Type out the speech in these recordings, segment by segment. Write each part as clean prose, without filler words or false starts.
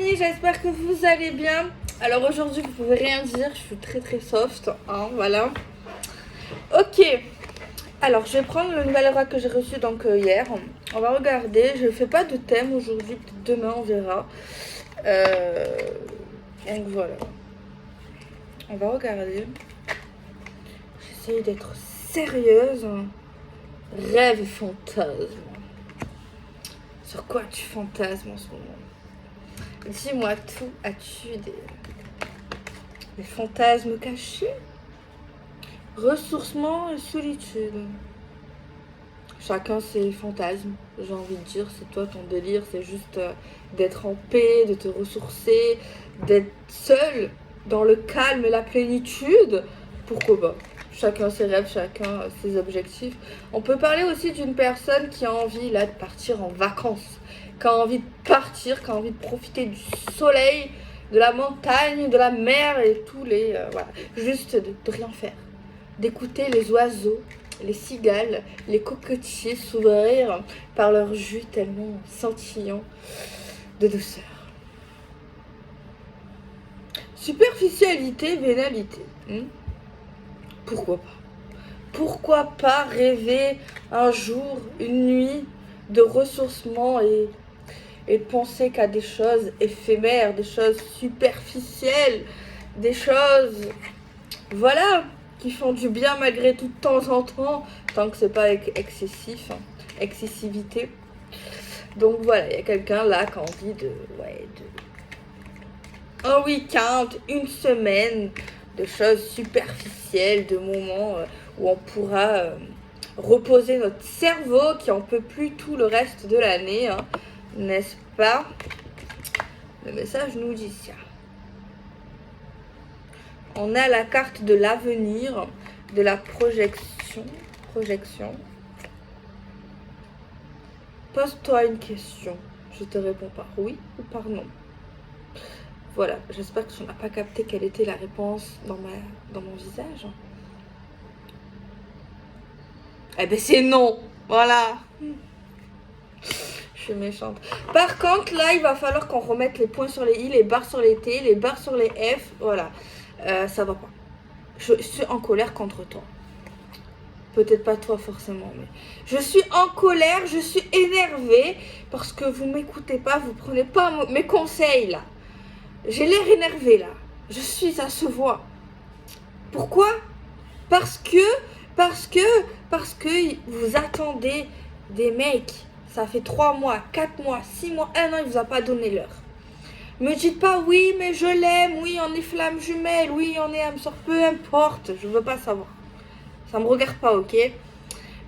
amis, j'espère que vous allez bien. Alors aujourd'hui vous pouvez rien dire, je suis très soft, hein, voilà. Ok, alors je vais prendre le nouvel aura que j'ai reçu donc hier. On va regarder, je fais pas de thème aujourd'hui, demain on verra. Donc voilà. On va regarder. J'essaie d'être sérieuse. Rêve et fantasme. Sur quoi tu fantasmes en ce moment? Dis-moi tout, as-tu des fantasmes cachés? Ressourcement et solitude. Chacun ses fantasmes, j'ai envie de dire, c'est toi ton délire, c'est juste d'être en paix, de te ressourcer, d'être seul dans le calme et la plénitude. Pourquoi pas? Chacun ses rêves, chacun ses objectifs. On peut parler aussi d'une personne qui a envie là de partir en vacances, qui a envie de partir, qui a envie de profiter du soleil, de la montagne, de la mer et tous les... voilà, juste de rien faire. D'écouter les oiseaux, les cigales, les cocotiers s'ouvrir par leur jus tellement scintillant de douceur. Superficialité, vénalité. Pourquoi pas? Pourquoi pas rêver un jour, une nuit de ressourcement et de penser qu'à des choses éphémères, des choses superficielles, des choses, voilà, qui font du bien malgré tout de temps en temps, tant que c'est pas excessif, excessivité. Donc voilà, il y a quelqu'un là qui a envie de un week-end, une semaine, de choses superficielles, de moments où on pourra reposer notre cerveau qui en peut plus tout le reste de l'année, hein, n'est-ce pas? Le message nous dit ça. On a la carte de l'avenir, de la projection. Pose-toi une question. Je te réponds par oui ou par non. Voilà, j'espère que tu n'as pas capté quelle était la réponse dans mon visage. Eh ben c'est non. Voilà. Je suis méchante. Par contre, là, il va falloir qu'on remette les points sur les i, les barres sur les t, les barres sur les f. Voilà. Ça va pas. Je suis en colère contre toi. Peut-être pas toi forcément, mais je suis en colère, je suis énervée parce que vous m'écoutez pas, vous prenez pas mes conseils là. J'ai l'air énervée là. Ça se voit. Pourquoi? Parce que vous attendez des mecs. Ça fait 3 mois, 4 mois, 6 mois, 1 an, il vous a pas donné l'heure. Me dites pas oui, mais je l'aime, oui, on est flamme jumelle, oui, on est âme sœur, peu importe, je veux pas savoir. Ça me regarde pas, ok?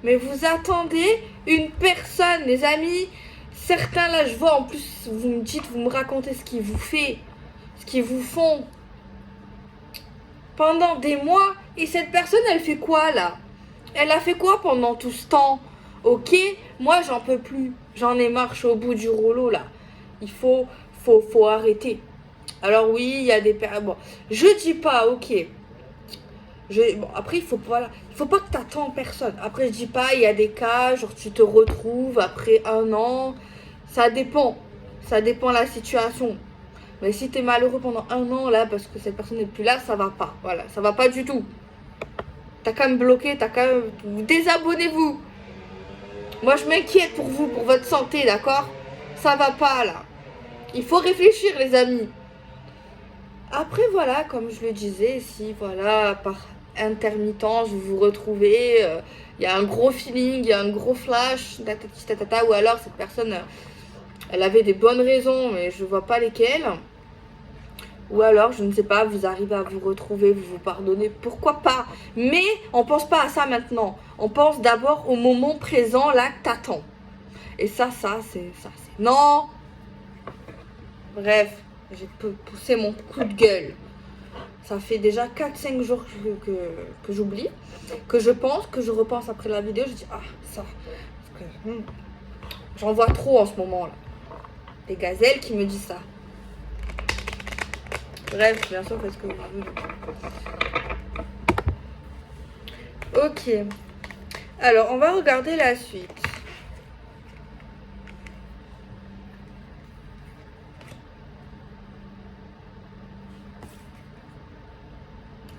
Mais vous attendez une personne, les amis. Certains, là, je vois, en plus, vous me racontez ce qu'ils vous fait, ce qu'ils vous font pendant des mois. Et cette personne, elle fait quoi, là? Elle a fait quoi pendant tout ce temps? Ok? Moi, j'en peux plus. J'en ai marre, je suis au bout du rouleau, là. Il faut arrêter. Alors oui, il y a des... Bon, je dis pas, ok. Bon, après, il faut pas que tu attends personne. Après, je dis pas, il y a des cas, genre tu te retrouves après 1 an. Ça dépend. Ça dépend de la situation. Mais si tu es malheureux pendant 1 an, là, parce que cette personne n'est plus là, ça va pas. Voilà, ça va pas du tout. T'as qu'à me bloquer, t'as qu'à... Désabonnez-vous. Moi, je m'inquiète pour vous, pour votre santé, d'accord? Ça va pas, là. Il faut réfléchir, les amis. Après, voilà, comme je le disais, si, voilà, par intermittence, vous vous retrouvez, il y a un gros feeling, il y a un gros flash, ou alors cette personne, elle avait des bonnes raisons, mais je vois pas lesquelles. Ou alors, je ne sais pas, vous arrivez à vous retrouver, vous pardonnez, pourquoi pas? Mais on pense pas à ça maintenant. On pense d'abord au moment présent, là, que t'attends. Et ça, c'est non. Bref, j'ai poussé mon coup de gueule. Ça fait déjà 4-5 jours que j'oublie, que je pense, que je repense après la vidéo. Je dis, ah, ça. Parce que j'en vois trop en ce moment là. Des gazelles qui me disent ça. Bref, bien sûr, parce que vous voulez. Ok. Alors, on va regarder la suite.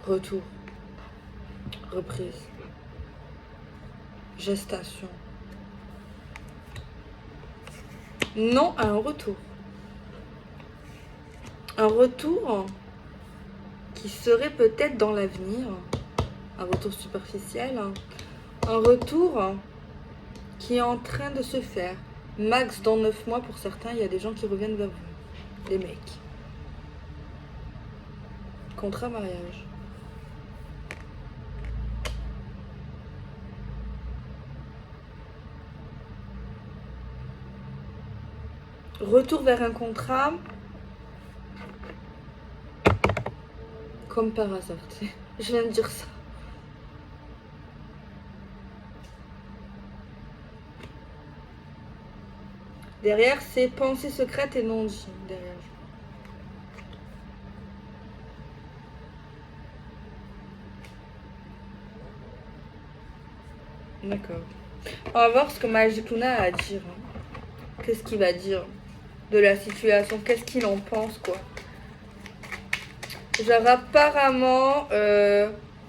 Retour. Reprise. Gestation. Non à un retour. Un retour qui serait peut-être dans l'avenir. Un retour superficiel. Un retour qui est en train de se faire. Max dans 9 mois pour certains, il y a des gens qui reviennent vers vous. Les mecs. Contrat mariage. Retour vers un contrat. Comme par hasard, tu sais. Je viens de dire ça. Derrière, c'est pensée secrète et non dit. Derrière. D'accord. On va voir ce que Magic Luna a à dire. Qu'est-ce qu'il va dire de la situation? Qu'est-ce qu'il en pense, quoi? Genre, apparemment,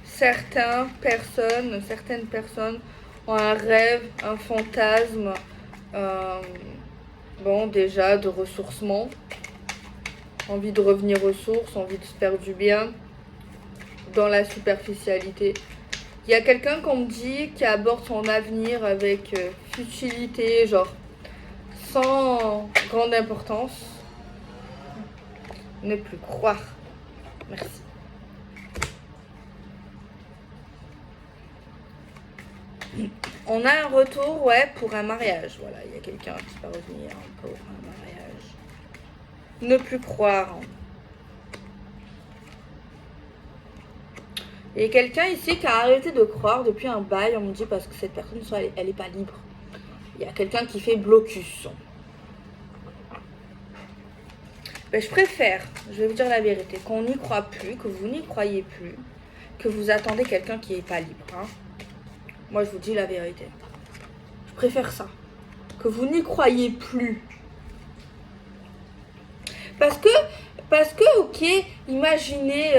certaines personnes ont un rêve, un fantasme, bon, déjà, de ressourcement. Envie de revenir aux sources, envie de se faire du bien dans la superficialité. Il y a quelqu'un qu'on me dit qui aborde son avenir avec futilité, genre sans grande importance. Ne plus croire. Merci. On a un retour, ouais, pour un mariage. Voilà, il y a quelqu'un qui va revenir pour un mariage. Ne plus croire. Il y a quelqu'un ici qui a arrêté de croire depuis un bail, on me dit, parce que cette personne, elle est pas libre. Il y a quelqu'un qui fait blocus. Ben, je préfère, je vais vous dire la vérité, qu'on n'y croit plus, que vous n'y croyez plus, que vous attendez quelqu'un qui n'est pas libre. Hein. Moi, je vous dis la vérité. Je préfère ça. Que vous n'y croyez plus. Parce que ok, imaginez...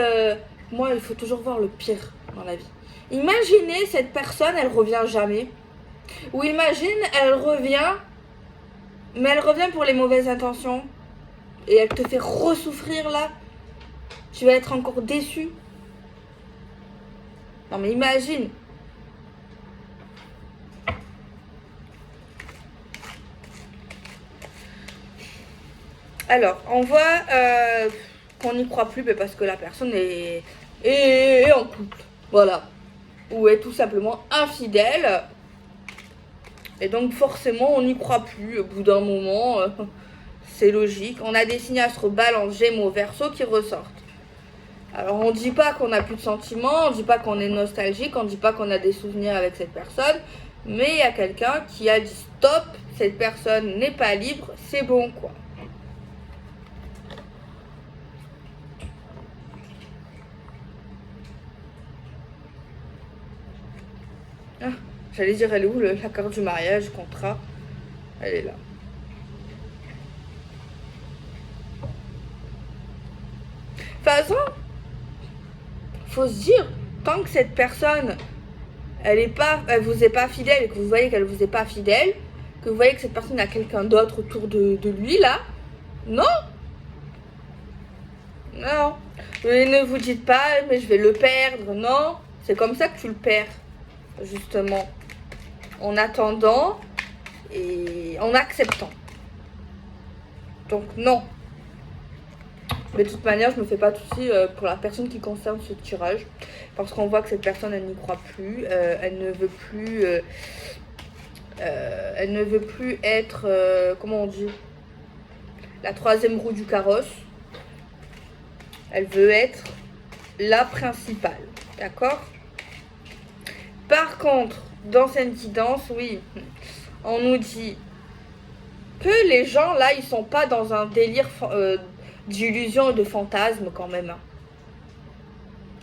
moi, il faut toujours voir le pire dans la vie. Imaginez cette personne, elle revient jamais. Ou imagine, elle revient, mais elle revient pour les mauvaises intentions. Et elle te fait ressouffrir là. Tu vas être encore déçu. Non mais imagine. Alors, on voit qu'on n'y croit plus parce que la personne est en couple. Voilà. Ou est tout simplement infidèle. Et donc forcément, on n'y croit plus au bout d'un moment. C'est logique. On a des signes astres balance, gémeaux, verseau qui ressortent. Alors, on ne dit pas qu'on n'a plus de sentiments, on ne dit pas qu'on est nostalgique, on ne dit pas qu'on a des souvenirs avec cette personne. Mais il y a quelqu'un qui a dit stop, cette personne n'est pas libre, c'est bon quoi. Ah, j'allais dire, elle est où la carte du mariage, contrat? Elle est là. De toute façon, faut se dire, tant que cette personne, elle vous est pas fidèle et que vous voyez qu'elle vous est pas fidèle, que vous voyez que cette personne a quelqu'un d'autre autour de lui là, non. Non. Et ne vous dites pas, mais je vais le perdre. Non, c'est comme ça que tu le perds, justement. En attendant et en acceptant. Donc non. Mais de toute manière, je me fais pas de soucis pour la personne qui concerne ce tirage. Parce qu'on voit que cette personne, elle n'y croit plus. Elle ne veut plus être, comment on dit, la troisième roue du carrosse. Elle veut être la principale. D'accord? Par contre, dans cette guidance, oui, on nous dit que les gens, là, ils sont pas dans un délire d'illusion et de fantasme quand même.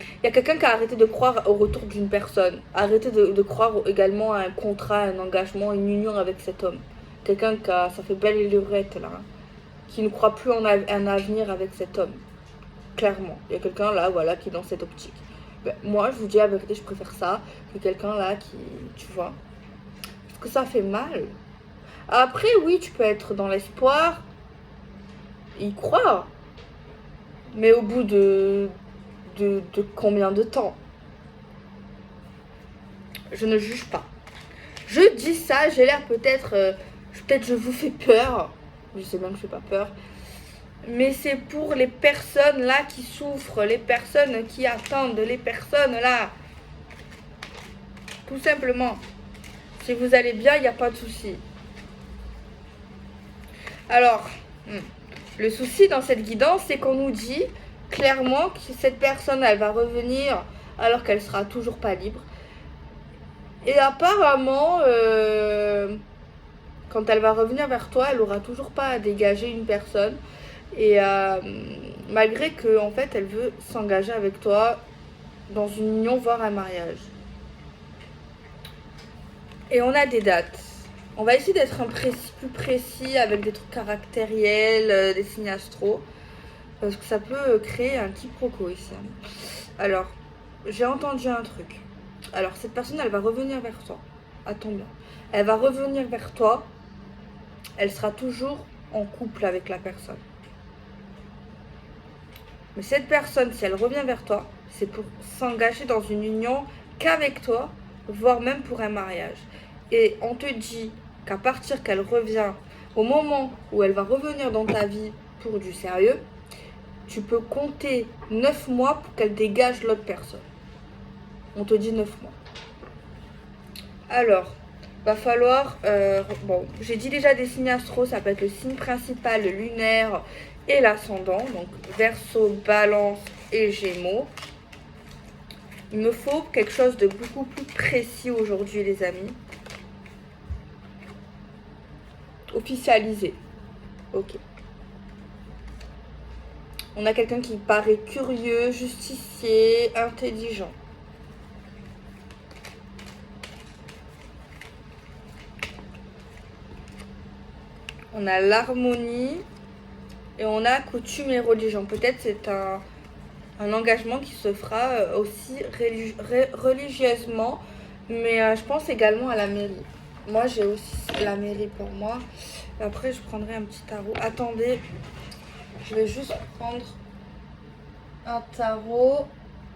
Il y a quelqu'un qui a arrêté de croire au retour d'une personne. Arrêté de croire également à un contrat, un engagement, une union avec cet homme. Quelqu'un qui a, ça fait belle lurette là, hein, qui ne croit plus en un avenir avec cet homme. Clairement. Il y a quelqu'un là, voilà, qui est dans cette optique. Ben, moi, je vous dis la vérité, je préfère ça que quelqu'un là qui, tu vois, parce que ça fait mal. Après, oui, tu peux être dans l'espoir, y croire, mais au bout de combien de temps? Je ne juge pas. Je dis ça, j'ai l'air peut-être je vous fais peur. Je sais bien que je fais pas peur. Mais c'est pour les personnes là qui souffrent, les personnes qui attendent, les personnes là. Tout simplement. Si vous allez bien, il n'y a pas de souci. Alors, le souci dans cette guidance, c'est qu'on nous dit clairement que cette personne, elle va revenir alors qu'elle sera toujours pas libre. Et apparemment, quand elle va revenir vers toi, elle aura toujours pas dégagé une personne. Et malgré que, en fait, elle veut s'engager avec toi dans une union, voire un mariage. Et on a des dates. On va essayer d'être plus précis avec des trucs caractériels, des signes astro. Parce que ça peut créer un quiproquo ici. Alors, j'ai entendu un truc. Alors, cette personne, elle va revenir vers toi. Attends bien. Elle va revenir vers toi. Elle sera toujours en couple avec la personne. Mais cette personne, si elle revient vers toi, c'est pour s'engager dans une union qu'avec toi, voire même pour un mariage. Et on te dit qu'à partir qu'elle revient, au moment où elle va revenir dans ta vie pour du sérieux, tu peux compter 9 mois pour qu'elle dégage l'autre personne. On te dit 9 mois. Alors, va falloir... bon, j'ai dit déjà des signes astro, ça peut être le signe principal, le lunaire et l'ascendant. Donc, Verseau, Balance et Gémeaux. Il me faut quelque chose de beaucoup plus précis aujourd'hui, les amis. Officialisé. Ok. On a quelqu'un qui paraît curieux, justicier, intelligent. On a l'harmonie et on a coutume et religion. Peut-être c'est un engagement qui se fera aussi religieusement, mais je pense également à la mairie. Moi, j'ai aussi la mairie pour moi. Après, je prendrai un petit tarot. Attendez, je vais juste prendre un tarot.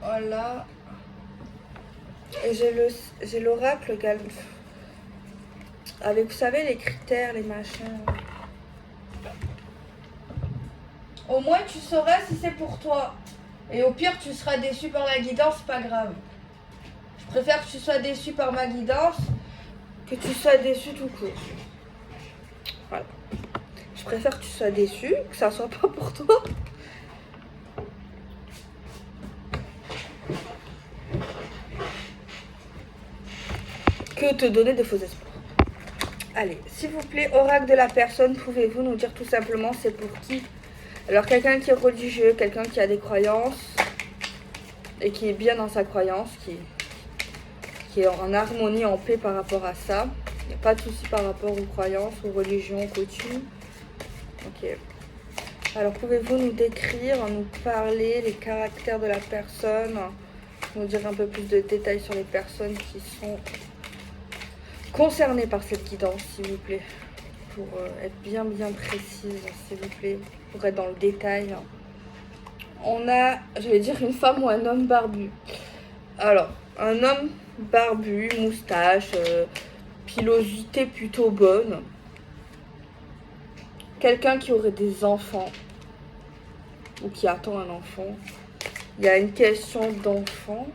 Voilà. Et j'ai l'oracle avec, vous savez, les critères, les machins. Au moins, tu sauras si c'est pour toi. Et au pire, tu seras déçu par la guidance, c'est pas grave. Je préfère que tu sois déçu par ma guidance que tu sois déçu tout court. Voilà. Je préfère que tu sois déçu, que ça soit pas pour toi. Que te donner de faux espoirs. Allez, s'il vous plaît, oracle de la personne, pouvez-vous nous dire tout simplement c'est pour qui? Alors, quelqu'un qui est religieux, quelqu'un qui a des croyances et qui est bien dans sa croyance, qui est en harmonie, en paix par rapport à ça. Il n'y a pas de souci par rapport aux croyances, aux religions, aux coutumes. Ok. Alors, pouvez-vous nous décrire, nous parler les caractères de la personne, nous dire un peu plus de détails sur les personnes qui sont concernées par cette guidance, s'il vous plaît, pour être bien précise, s'il vous plaît, pour être dans le détail. On a, je vais dire, une femme ou un homme barbu. Alors, un homme barbu, moustache, pilosité plutôt bonne. Quelqu'un qui aurait des enfants ou qui attend un enfant. Il y a une question d'enfant.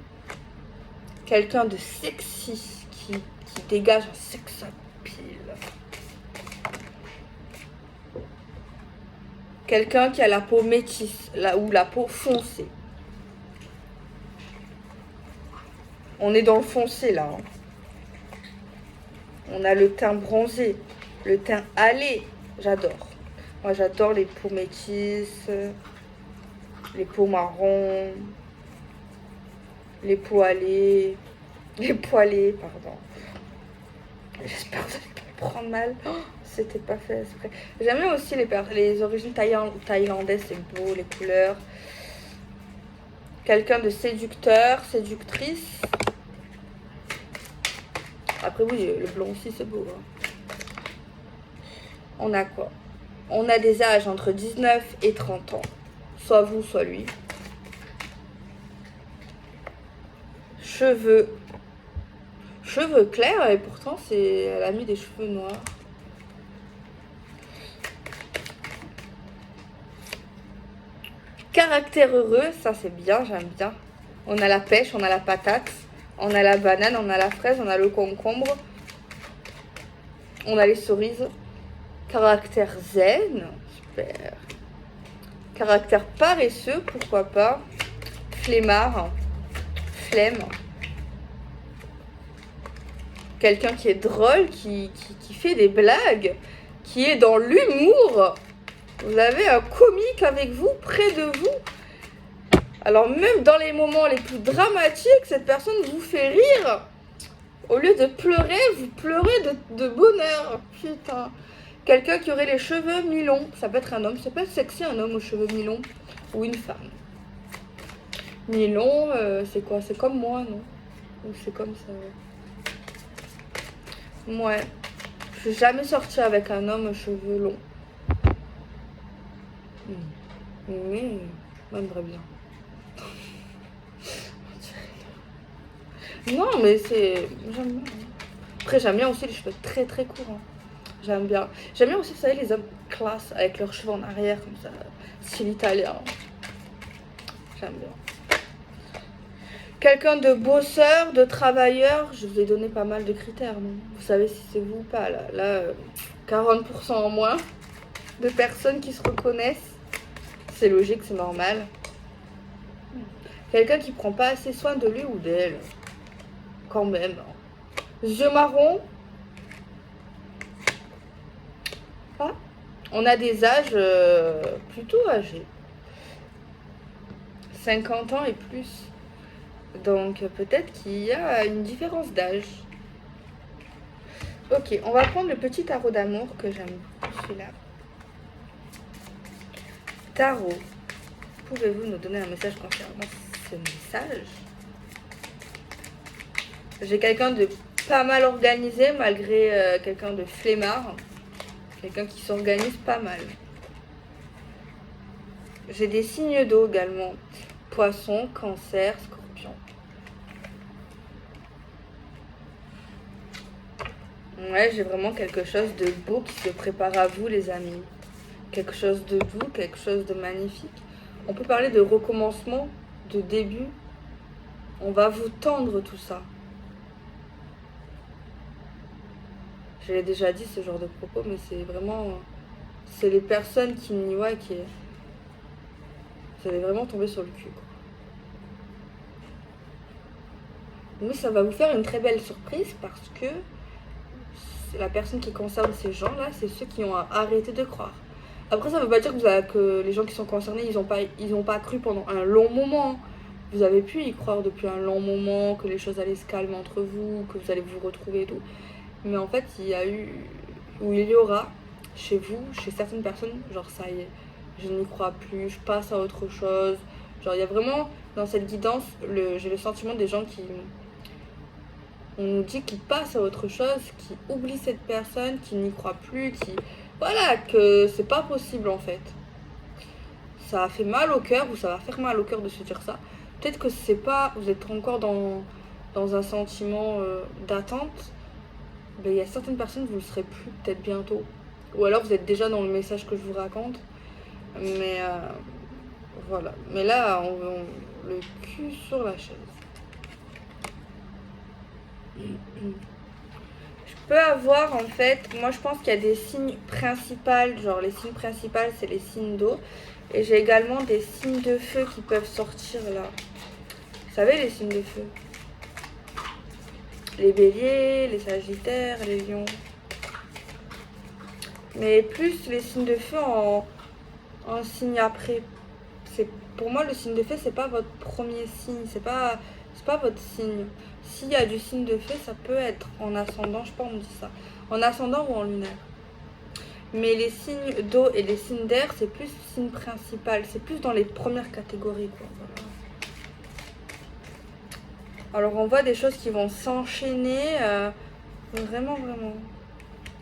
Quelqu'un de sexy qui dégage un sex appeal. Quelqu'un qui a la peau métisse ou la peau foncée. On est dans le foncé là. Hein. On a le teint bronzé, le teint hâlé. J'adore. Moi j'adore les peaux métisses, les peaux marron, les peaux hâlées, les poilés, pardon. J'espère que vous n'allez pas me prendre mal. Oh, c'était pas fait exprès. J'aime bien aussi les origines thaïlandaises, c'est beau, les couleurs. Quelqu'un de séducteur, séductrice. Après oui, le blanc aussi c'est beau. Hein. On a quoi? On a des âges entre 19 et 30 ans. Soit vous, soit lui. Cheveux. Cheveux clairs et pourtant elle a mis des cheveux noirs. Caractère heureux, ça c'est bien, j'aime bien. On a la pêche, on a la patate, on a la banane, on a la fraise, on a le concombre, on a les cerises. Caractère zen, super. Caractère paresseux, pourquoi pas. Flemmard, flemme. Quelqu'un qui est drôle, qui fait des blagues, qui est dans l'humour. Vous avez un comique avec vous, près de vous. Alors même dans les moments les plus dramatiques, cette personne vous fait rire. Au lieu de pleurer, vous pleurez de bonheur. Putain. Quelqu'un qui aurait les cheveux mi-longs. Ça peut être un homme, ça peut être sexy un homme aux cheveux mi-longs. Ou une femme. Mi-long, c'est quoi? C'est comme moi, non? Ou c'est comme ça? Ouais. Je suis jamais sortie avec un homme aux cheveux longs. Mais j'aimerais bien. Non, mais c'est... J'aime bien. Après, j'aime bien aussi les cheveux très très courts. Hein. J'aime bien. J'aime bien aussi, vous savez, les hommes classe avec leurs cheveux en arrière, comme ça, style italien. J'aime bien. Quelqu'un de bosseur, de travailleur, je vous ai donné pas mal de critères. Non, vous savez si c'est vous ou pas. Là 40% en moins de personnes qui se reconnaissent. C'est logique, c'est normal. Quelqu'un qui prend pas assez soin de lui ou d'elle. Quand même. Yeux marrons. Ah, on a des âges plutôt âgés. 50 ans et plus. Donc peut-être qu'il y a une différence d'âge. Ok, on va prendre le petit tarot d'amour que j'aime beaucoup, celui-là. Tarot, pouvez-vous nous donner un message concernant ce message? J'ai quelqu'un de pas mal organisé malgré quelqu'un de flemmard. Quelqu'un qui s'organise pas mal. J'ai des signes d'eau également. Poisson, cancer, scorpion. Ouais, j'ai vraiment quelque chose de beau qui se prépare à vous, les amis. Quelque chose de doux, quelque chose de magnifique. On peut parler de recommencement, de début. On va vous tendre tout ça. Je l'ai déjà dit, ce genre de propos, mais c'est vraiment... C'est les personnes qui n'y voient qui... Vous allez vraiment tomber sur le cul, quoi. Mais ça va vous faire une très belle surprise parce que la personne qui concerne ces gens-là, c'est ceux qui ont arrêté de croire. Après, ça ne veut pas dire que les gens qui sont concernés, ils ont pas cru pendant un long moment. Vous avez pu y croire depuis un long moment, que les choses allaient se calmer entre vous, que vous allez vous retrouver et tout. Mais en fait, il y a eu, ou il y aura, chez vous, chez certaines personnes, genre ça y est, je n'y crois plus, je passe à autre chose. Genre, il y a vraiment, dans cette guidance, j'ai le sentiment des gens qui... On nous dit qu'ils passent à autre chose, qui oublient cette personne, qui n'y croient plus, qui... Voilà, que c'est pas possible en fait. Ça a fait mal au cœur, ou ça va faire mal au cœur de se dire ça. Peut-être que c'est pas... Vous êtes encore dans un sentiment d'attente. Ben, il y a certaines personnes, vous ne le serez plus peut-être bientôt. Ou alors vous êtes déjà dans le message que je vous raconte. Mais voilà. Mais là, on le cul sur la chaise. Je peux avoir en fait, moi je pense qu'il y a des signes principaux, genre les signes principaux c'est les signes d'eau. Et j'ai également des signes de feu qui peuvent sortir là. Vous savez les signes de feu? Les béliers, les sagittaires, les lions. Mais plus les signes de feu en signe après. Pour moi le signe de feu c'est pas votre premier signe, c'est pas votre signe. S'il y a du signe de feu, ça peut être en ascendant, je sais pas, on me dit ça. En ascendant ou en lunaire. Mais les signes d'eau et les signes d'air, c'est plus signe principal. C'est plus dans les premières catégories, quoi. Voilà. Alors on voit des choses qui vont s'enchaîner, vraiment, vraiment.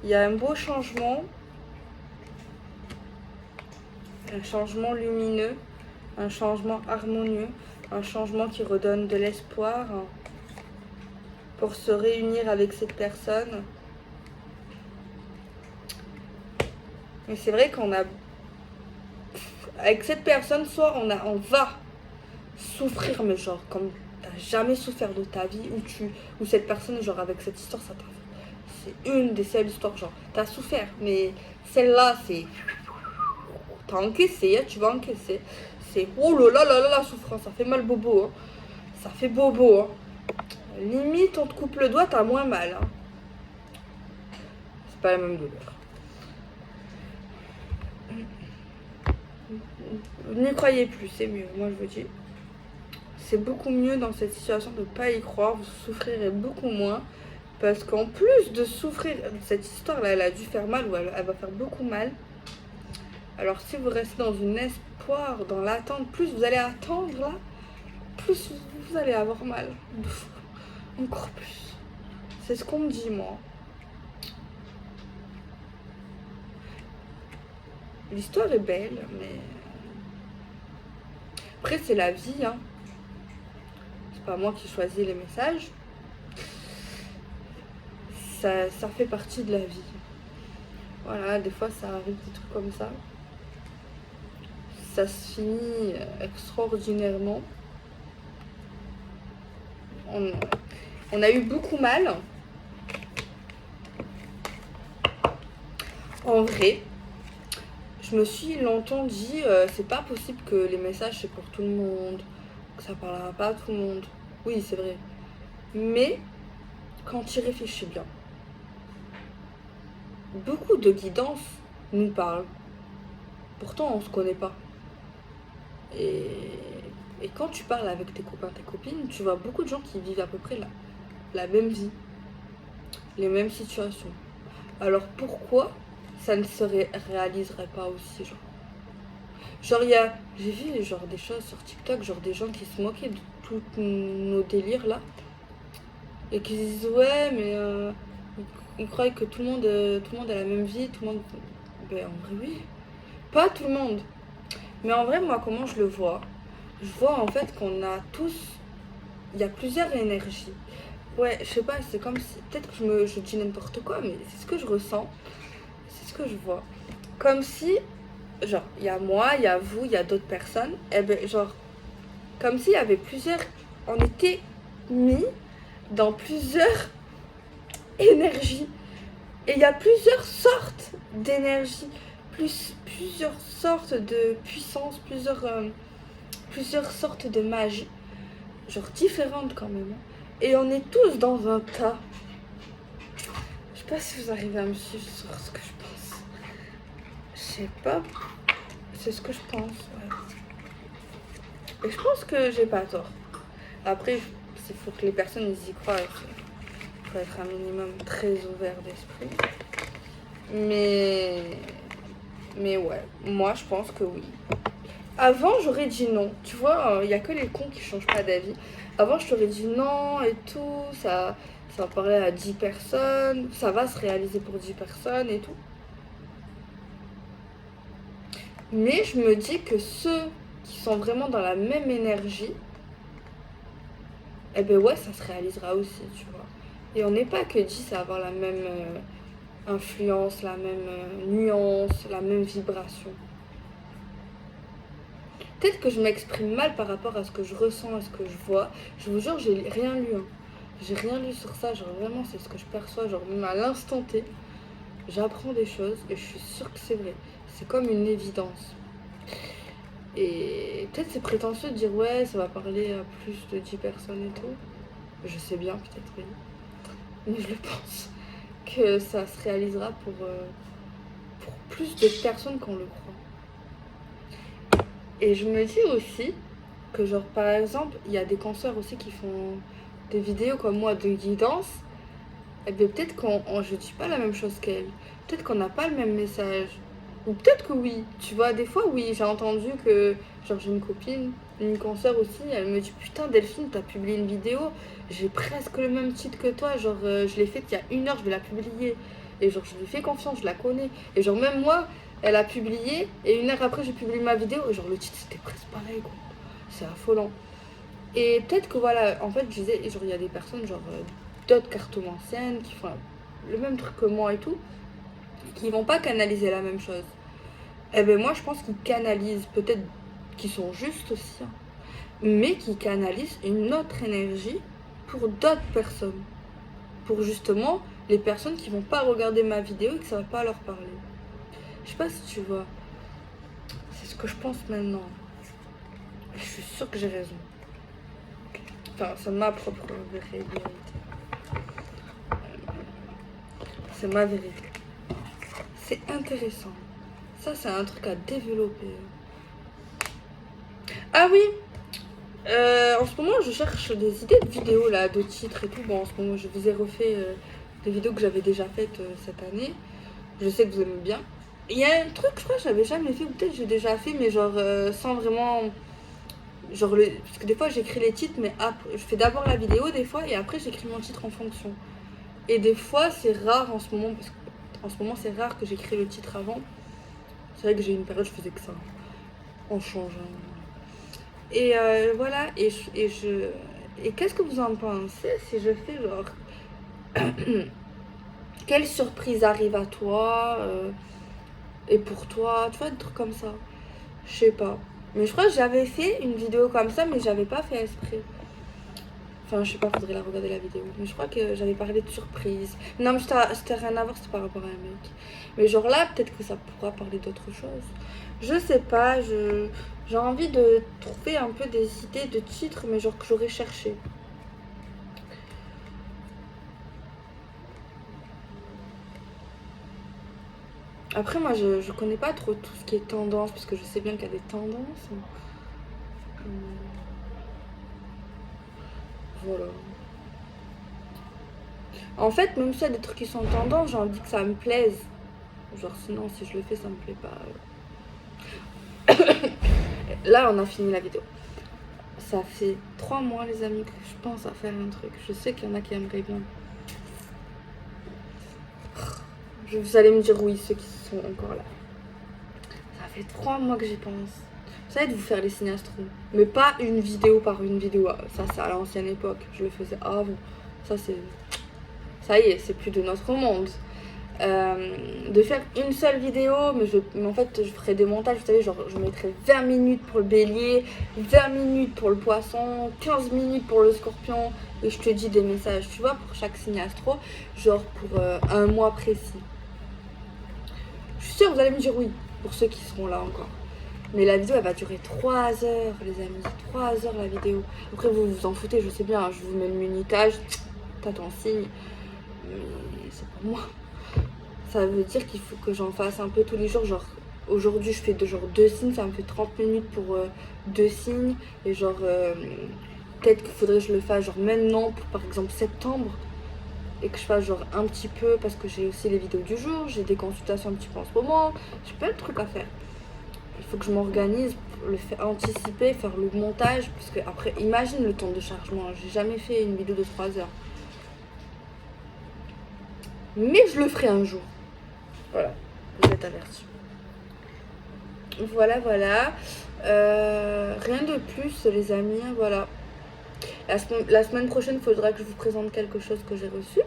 Il y a un beau changement, un changement lumineux, un changement harmonieux, un changement qui redonne de l'espoir pour se réunir avec cette personne. Mais c'est vrai qu'on a... Avec cette personne, soit on va souffrir, mais genre comme t'as jamais souffert de ta vie, ou cette personne, genre avec cette histoire, ça t'a... C'est une des seules histoires, genre t'as souffert, mais celle-là, c'est... T'as encaissé, tu vas encaisser. C'est oh là là là la souffrance, ça fait mal bobo, hein. Ça fait bobo, hein. Limite, on te coupe le doigt, t'as moins mal, hein. C'est pas la même douleur. N'y croyez plus, c'est mieux, moi je vous dis. C'est beaucoup mieux dans cette situation de ne pas y croire, vous souffrirez beaucoup moins. Parce qu'en plus de souffrir, cette histoire-là, elle a dû faire mal ou elle va faire beaucoup mal. Alors si vous restez dans une espoir, dans l'attente, plus vous allez attendre là, plus vous allez avoir mal. Encore plus. C'est ce qu'on me dit, moi. L'histoire est belle, mais... Après, c'est la vie, hein. C'est pas moi qui choisis les messages. Ça fait partie de la vie. Voilà, des fois, ça arrive des trucs comme ça. Ça se finit extraordinairement. On a eu beaucoup mal. En vrai, je me suis longtemps dit, c'est pas possible que les messages c'est pour tout le monde, que ça parlera pas à tout le monde. Oui, c'est vrai. Mais quand tu y réfléchis bien, beaucoup de guidances nous parlent. Pourtant, on se connaît pas. Et quand tu parles avec tes copains, tes copines, tu vois beaucoup de gens qui vivent à peu près la même vie, les mêmes situations. Alors pourquoi ça ne se réaliserait pas aussi, genre j'ai vu genre des choses sur TikTok, genre des gens qui se moquaient de tous nos délires là, et qui disent ouais mais ils croient que tout le monde a la même vie, tout le monde... Ben en vrai oui, pas tout le monde. Mais en vrai moi comment je le vois, je vois en fait qu'on a tous, il y a plusieurs énergies. Ouais, je sais pas, c'est comme si, peut-être que je dis n'importe quoi, mais c'est ce que je ressens, c'est ce que je vois. Comme si, genre, il y a moi, il y a vous, il y a d'autres personnes, et ben genre, comme s'il y avait plusieurs, on était mis dans plusieurs énergies. Et il y a plusieurs sortes d'énergie, plusieurs sortes de puissance, plusieurs sortes de magie, genre différentes quand même. Et on est tous dans un tas. Je sais pas si vous arrivez à me suivre sur ce que je pense. Je sais pas. C'est ce que je pense, ouais. Et je pense que j'ai pas tort. Après, il faut que les personnes y croient. Il faut être un minimum très ouvert d'esprit. Mais ouais, moi je pense que oui. Avant, j'aurais dit non. Tu vois, il n'y a que les cons qui changent pas d'avis. Avant, je t'aurais dit non et tout. Ça va parler à 10 personnes. Ça va se réaliser pour 10 personnes et tout. Mais je me dis que ceux qui sont vraiment dans la même énergie, eh ben ouais, ça se réalisera aussi, tu vois. Et on n'est pas que 10 à avoir la même influence, la même nuance, la même vibration. Peut-être que je m'exprime mal par rapport à ce que je ressens, à ce que je vois. Je vous jure, j'ai rien lu. Hein. J'ai rien lu sur ça. Genre vraiment, c'est ce que je perçois. Genre même à l'instant T, j'apprends des choses et je suis sûre que c'est vrai. C'est comme une évidence. Et peut-être c'est prétentieux de dire ouais, ça va parler à plus de 10 personnes et tout. Je sais bien, peut-être oui. Mais je le pense. Que ça se réalisera pour plus de personnes qu'on le croit. Et je me dis aussi que genre par exemple, il y a des consoeurs aussi qui font des vidéos comme moi de guidance. Et bien peut-être je dis pas la même chose qu'elle. Peut-être qu'on n'a pas le même message. Ou peut-être que oui, tu vois, des fois oui, j'ai entendu que, genre j'ai une copine, une consoeur aussi, elle me dit putain Delphine, t'as publié une vidéo, j'ai presque le même titre que toi, genre je l'ai faite il y a 1 heure, je vais la publier. Et genre je lui fais confiance, je la connais. Et genre même moi, elle a publié, et 1 heure après j'ai publié ma vidéo, et genre le titre c'était presque pareil quoi. C'est affolant. Et peut-être que voilà, en fait je disais, genre il y a des personnes, genre d'autres cartomanciennes qui font le même truc que moi et tout, qui vont pas canaliser la même chose. Eh ben moi je pense qu'ils canalisent, peut-être qu'ils sont justes aussi, hein, mais qu'ils canalisent une autre énergie pour d'autres personnes. Pour justement les personnes qui vont pas regarder ma vidéo et que ça va pas leur parler. Je sais pas si tu vois. C'est ce que je pense maintenant. Je suis sûre que j'ai raison. Enfin, c'est ma propre vérité. C'est ma vérité. C'est intéressant. Ça, c'est un truc à développer. Ah oui, en ce moment, je cherche des idées de vidéos, là, de titres et tout. Bon, en ce moment, je vous ai refait des vidéos que j'avais déjà faites cette année. Je sais que vous aimez bien. Il y a un truc, je crois que j'avais jamais fait, ou peut-être j'ai déjà fait, mais genre sans vraiment... Genre, parce que des fois, j'écris les titres, mais après, je fais d'abord la vidéo, des fois, et après, j'écris mon titre en fonction. Et des fois, c'est rare en ce moment, parce qu'en ce moment, c'est rare que j'écris le titre avant. C'est vrai que j'ai une période, je faisais que ça, en changeant. Et voilà, et qu'est-ce que vous en pensez si je fais genre quelle surprise arrive à toi et pour toi, tu vois, des trucs comme ça. Je sais pas. Mais je crois que j'avais fait une vidéo comme ça, mais j'avais pas fait esprit. Enfin, je sais pas, faudrait la regarder la vidéo. Mais je crois que j'avais parlé de surprise. Non, mais c'était rien à voir, c'était par rapport à un mec. Mais genre là, peut-être que ça pourra parler d'autre chose. Je sais pas, j'ai envie de trouver un peu des idées de titres, mais genre que j'aurais cherché. Après, moi, je connais pas trop tout ce qui est tendance, parce que je sais bien qu'il y a des tendances. Voilà. En fait, même s'il y a des trucs qui sont tendance, j'ai envie que ça me plaise. Genre, sinon, si je le fais, ça me plaît pas. Là, on a fini la vidéo. Ça fait 3 mois, les amis, que je pense à faire un truc. Je sais qu'il y en a qui aimeraient bien. Vous allez me dire oui, ceux qui sont encore là. Ça fait 3 mois que j'y pense. Vous savez, de vous faire les signes astro. Mais pas une vidéo par une vidéo. Ça, c'est à l'ancienne époque. Je le faisais avant. Ça, c'est... Ça y est, c'est plus de notre monde. De faire une seule vidéo, mais en fait, je ferais des montages. Vous savez, genre, je mettrais 20 minutes pour le bélier, 20 minutes pour le poisson, 15 minutes pour le scorpion. Et je te dis des messages, tu vois, pour chaque signe astro. Genre pour un mois précis. Je suis sûre, vous allez me dire oui, pour ceux qui seront là encore. Mais la vidéo, elle va durer 3 heures, les amis. 3 heures la vidéo. Après, vous vous en foutez, je sais bien. Hein, je vous mets le minutage. T'as ton signe. Mais c'est pour moi. Ça veut dire qu'il faut que j'en fasse un peu tous les jours. Genre, aujourd'hui, je fais genre 2 signes. Ça me fait 30 minutes pour 2 signes. Et genre, peut-être qu'il faudrait que je le fasse genre maintenant, pour par exemple septembre. Et que je fasse genre un petit peu, parce que j'ai aussi les vidéos du jour. J'ai des consultations un petit peu en ce moment. J'ai plein de trucs à faire. Il faut que je m'organise, le faire anticiper, faire le montage, parce que après, imagine le temps de chargement. J'ai jamais fait une vidéo de 3 heures. Mais je le ferai un jour. Voilà, vous êtes avertis. Voilà, voilà. Rien de plus, les amis. Voilà. La semaine prochaine, il faudra que je vous présente quelque chose que j'ai reçu.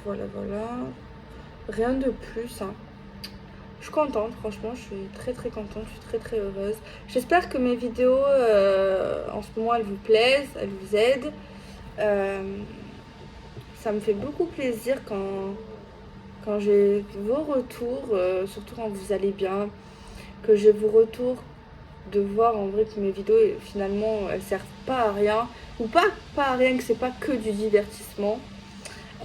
Voilà, voilà. Rien de plus, hein. Je suis contente, franchement, je suis très très contente, je suis très très heureuse. J'espère que mes vidéos en ce moment elles vous plaisent, elles vous aident. Ça me fait beaucoup plaisir quand j'ai vos retours, surtout quand vous allez bien, que j'ai vos retours, de voir en vrai que mes vidéos finalement elles servent pas à rien, ou pas à rien, que c'est pas que du divertissement.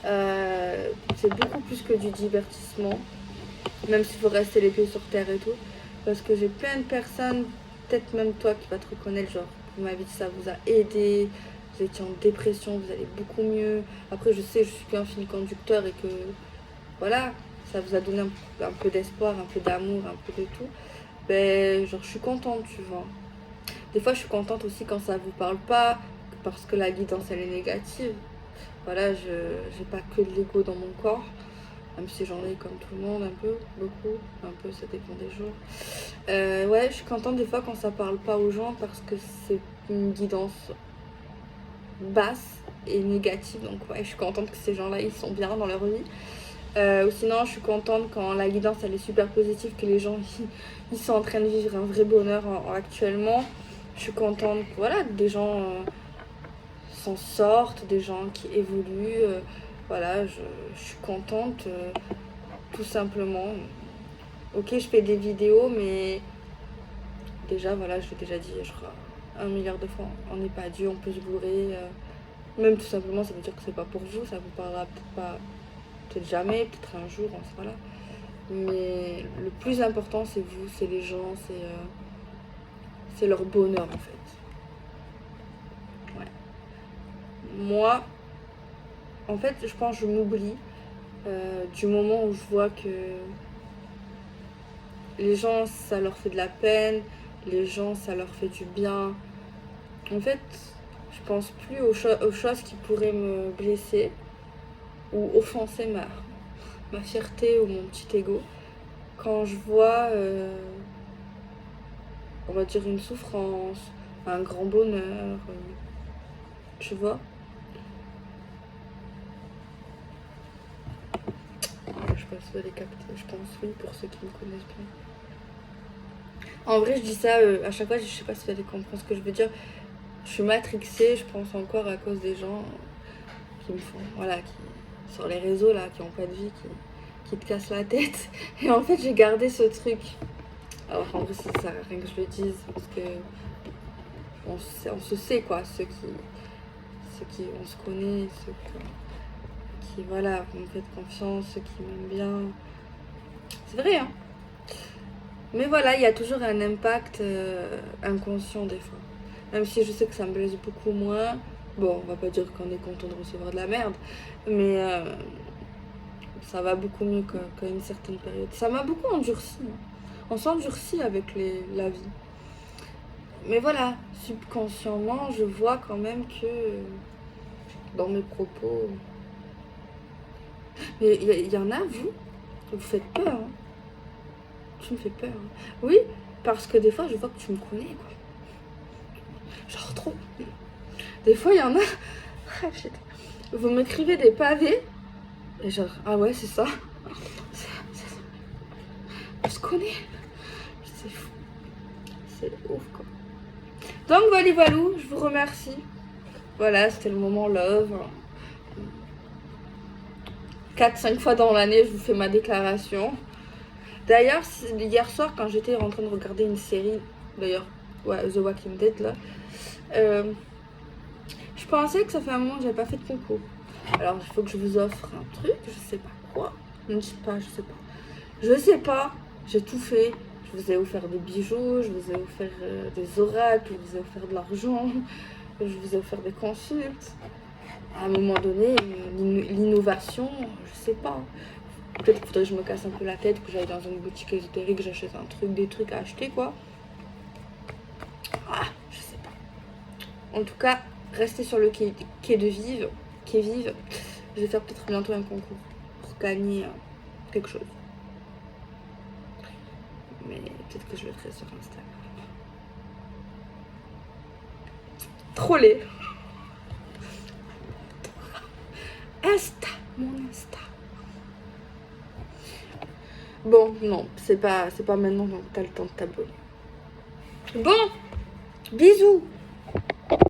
C'est beaucoup plus que du divertissement. Même s'il faut rester les pieds sur terre et tout. Parce que j'ai plein de personnes, peut-être même toi qui vas te reconnaître, genre, vous m'avez dit ça vous a aidé, vous étiez en dépression, vous allez beaucoup mieux. Après, je sais, je suis qu'un fil conducteur et que, voilà, ça vous a donné un peu d'espoir, un peu d'amour, un peu de tout, ben genre je suis contente, tu vois. Des fois je suis contente aussi quand ça vous parle pas, parce que la guidance elle est négative. Voilà, je j'ai pas que de l'ego dans mon corps, même si j'en ai comme tout le monde, un peu, beaucoup, un peu, ça dépend des jours. Ouais, je suis contente des fois quand ça parle pas aux gens parce que c'est une guidance basse et négative, donc ouais, je suis contente que ces gens-là ils sont bien dans leur vie. Ou sinon, je suis contente quand la guidance elle est super positive, que les gens ils sont en train de vivre un vrai bonheur actuellement. Je suis contente, voilà, des gens s'en sortent, des gens qui évoluent. Voilà, je suis contente, tout simplement. Ok, je fais des vidéos, mais déjà, voilà, je l'ai déjà dit, je crois, 1 milliard de fois, on n'est pas Dieu, on peut se bourrer. Même tout simplement, ça veut dire que c'est pas pour vous, ça vous parlera peut-être pas, peut-être jamais, peut-être un jour, on sera là. Mais le plus important, c'est vous, c'est les gens, c'est leur bonheur en fait. Ouais. Moi, en fait, je pense que je m'oublie du moment où je vois que les gens, ça leur fait de la peine, les gens, ça leur fait du bien. En fait, je pense plus aux choses qui pourraient me blesser ou offenser ma fierté ou mon petit ego. Quand je vois, on va dire, une souffrance, un grand bonheur, tu vois. Je sais pas si vous allez capter, je pense oui, pour ceux qui me connaissent bien. En vrai, je dis ça à chaque fois, je sais pas si vous allez comprendre ce que je veux dire. Je suis matrixée, je pense encore à cause des gens qui me font, voilà, qui sur les réseaux là, qui ont pas de vie, qui te cassent la tête. Et en fait, j'ai gardé ce truc. Alors en vrai, ça sert à rien que je le dise, parce que on se sait quoi, ceux qui on se connaît, ceux qui voilà, vous me faites confiance, ceux qui m'aiment bien. C'est vrai, hein. Mais voilà, il y a toujours un impact inconscient des fois. Même si je sais que ça me blesse beaucoup moins. Bon, on va pas dire qu'on est content de recevoir de la merde, mais ça va beaucoup mieux qu'à une certaine période. Ça m'a beaucoup endurci. On s'endurcit avec la vie. Mais voilà, subconsciemment, je vois quand même que dans mes propos... Mais il y en a, vous faites peur, hein. Tu me fais peur, hein. Oui, parce que des fois, je vois que tu me connais, quoi. Genre trop. Des fois, il y en a... Vous m'écrivez des pavés, et genre, ah ouais, c'est ça. On se connaît. C'est fou. C'est ouf, quoi. Donc, voilà, je vous remercie. Voilà, c'était le moment love. 4-5 fois dans l'année, je vous fais ma déclaration. D'ailleurs, hier soir, quand j'étais en train de regarder une série, d'ailleurs, ouais, The Walking Dead, là, je pensais que ça fait un moment que j'avais pas fait de concours. Alors, il faut que je vous offre un truc, je sais pas quoi. Je sais pas, je sais pas. Je sais pas, j'ai tout fait. Je vous ai offert des bijoux, je vous ai offert des oracles, je vous ai offert de l'argent, je vous ai offert des consultes. À un moment donné, l'innovation, je sais pas. Peut-être qu'il faudrait que je me casse un peu la tête, que j'aille dans une boutique ésotérique, que j'achète des trucs à acheter, quoi. Ah, je sais pas. En tout cas, restez sur le quai vive. Je vais faire peut-être bientôt un concours pour gagner quelque chose. Mais peut-être que je le ferai sur Instagram. Trollé. Insta, mon Insta. Bon, non, c'est pas maintenant, donc t'as le temps de t'abonner. Bon, bisous.